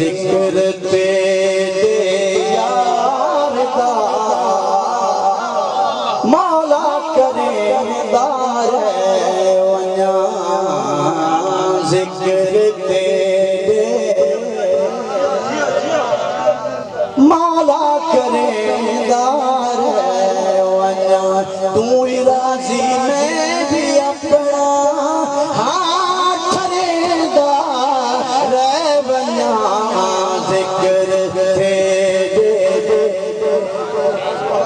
ذکر تیرے یار دا مولا کریم دار ونیا ذکر تیرے مولا کریم دار ونیا تو راضی میں بھی اپنا ہاتھ ریندہ رہ ونیا ذکر تیرے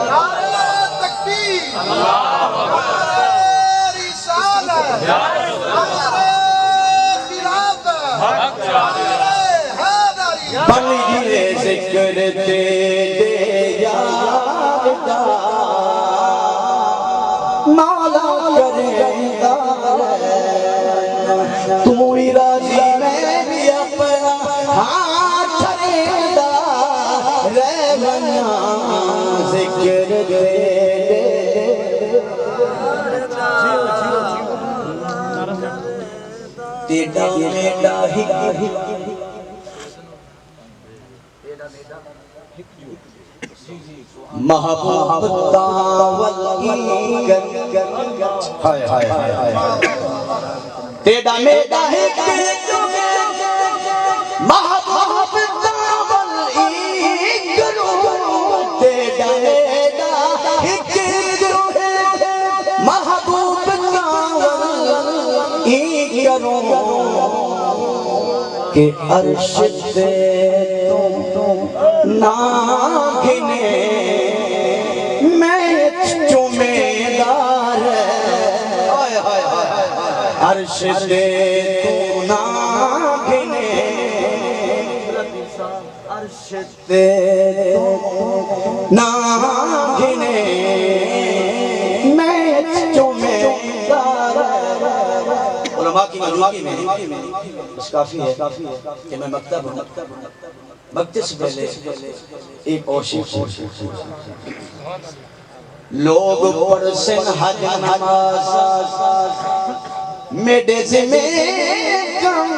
نعرہ تکبیر، نعرہ رسالت، نعرہ خلافت، نعرہ حیدری۔ بن گئے ذکر تیرے یار دا مولا کریم دار تو ہی راضی میں بھی اپنا ہاتھ ریندہ رہ ونیا ذکر تیرے تیڑا میڈا ہک محبوب داول ہائے ہائے ہائے تیڑا میڈا ہک محبوب داول تیڑا میڈا ہک محبوب داول کہ عرش دے تو ناگھنے میں چومیدار عرش دے تو ناگھنے عرش دے تو ناگھنے میں چومیدار علماء کی موجودگی میں بس کافی ہے کہ میں مکتب ہوں مکتب سے پہلے ایک اور شیخ لوگ پرسن حج نماز میڈے سے میں کم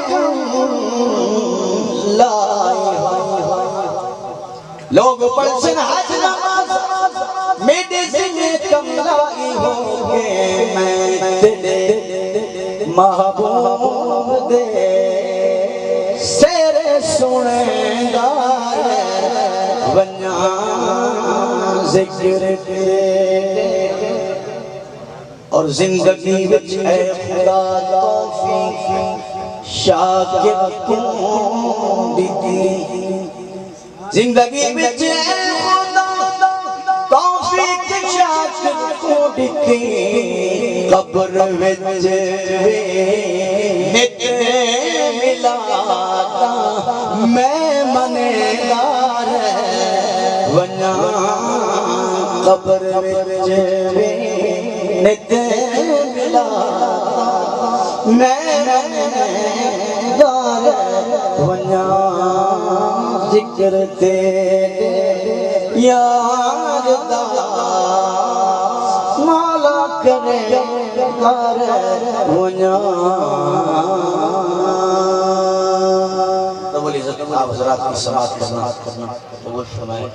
لائی لوگ پرسن حج نماز میڈے سے میں کم لائی ہو گے میں تیرے محبوب دے سیرے سنے دار ونیا ذکر تیرے اور زندگی وچ اے خدا توفیق شاکر کو دیتی زندگی وچ اے خدا توفیق شاکر کو دیتی قبر وچ نت ملاتا میں منیدار ونیا قبر وچ نت ملاتا میں منیدار ونیا ذکر تیرے یار دا مولا کریم دار ونیا رب العزت آپ حضرات کی سماعت کرنا قبول فرمائے